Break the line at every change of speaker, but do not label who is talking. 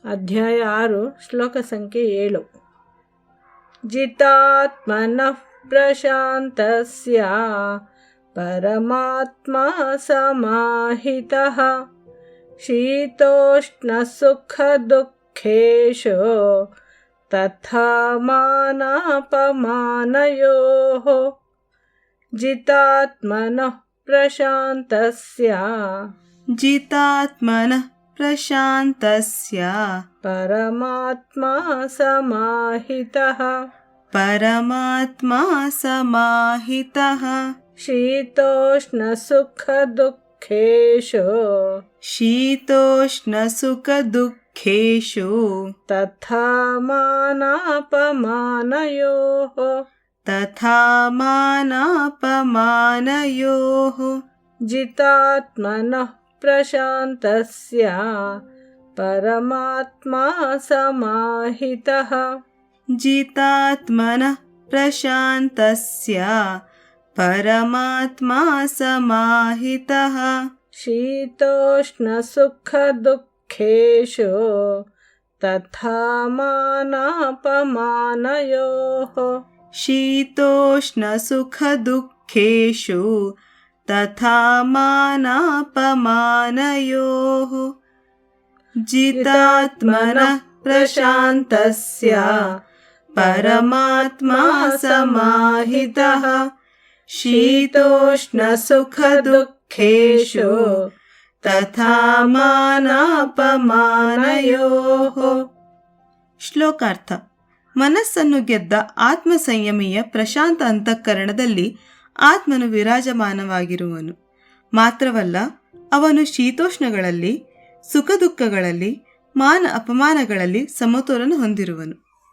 ಅಧ್ಯಾಯ 6 ಶ್ಲೋಕ ಸಂಖ್ಯೆ 7. ಜಿತಾತ್ಮನಃ ಪ್ರಶಾಂತಸ್ಯ ಪರಮಾತ್ಮ ಸಮಾಹಿತಃ ಶೀತೋಷ್ಣ ಸುಖ ದುಃಖೇಶು ತಥಾ ಮಾನಾಪಮಾನಯೋಃ. ಜಿತಾತ್ಮನಃ ಪ್ರಶಾಂತಸ್ಯ
ಜಿತಾತ್ಮನಃ ಪ್ರಶಾಂತಸ್ಯ
ಪರಮಾತ್ಮ ಸಮಾಹಿತಃ
ಪರಮಾತ್ಮ ಸಮಾಹಿತಃ
ಶೀತೋಷ್ಣ ಸುಖ ದುಃಖೇಶು
ಶೀತೋಷ್ಣ ಸುಖ ದುಃಖೇಶು
ತಥಾ ಮಾನಾಪಮಾನಯೋಃ
ತಥಾ ಮಾನಾಪಮಾನಯೋಃ.
ಜಿತಾತ್ಮನಃ ಪ್ರಶಾಂತಸ್ಯ ಪರಮಾತ್ಮ ಸಮಾಹಿತಃ
ಜಿತಾತ್ಮನಃ ಪ್ರಶಾಂತಸ್ಯ ಪರಮಾತ್ಮ ಸಮಾಹಿತಃ
ಶೀತೋಷ್ಣ ಸುಖ ದುಃಖೇಶು ತಥಾ ಮಾನಾಪಮಾನಯೋಃ
ಶೀತೋಷ್ಣ ಸುಖ ದುಃಖೇಶು ತಥಾ ಮಾನಾಪಮಾನಯೋಃ. ಜಿತಾತ್ಮನಃ ಪ್ರಶಾಂತಸ್ಯ ಪರಮಾತ್ಮ ಸಮಾಹಿತಃ ಶೀತೋಷ್ಣ ಸುಖ ದುಃಖೇಶು ತಥಾ ಮಾನಾಪಮಾನಯೋಃ. ಶ್ಲೋಕಾರ್ಥ. ಮನಸ್ಸನ್ನು ಗೆದ್ದ ಆತ್ಮ ಸಂಯಮಿಯ ಪ್ರಶಾಂತ ಅಂತಃಕರಣದಲ್ಲಿ ಆತ್ಮನು ವಿರಾಜಮಾನವಾಗಿರುವನು. ಮಾತ್ರವಲ್ಲ, ಅವನು ಶೀತೋಷ್ಣಗಳಲ್ಲಿ, ಸುಖ ದುಃಖಗಳಲ್ಲಿ, ಮಾನ ಅಪಮಾನಗಳಲ್ಲಿ ಸಮತೋಲನ ಹೊಂದಿರುವನು.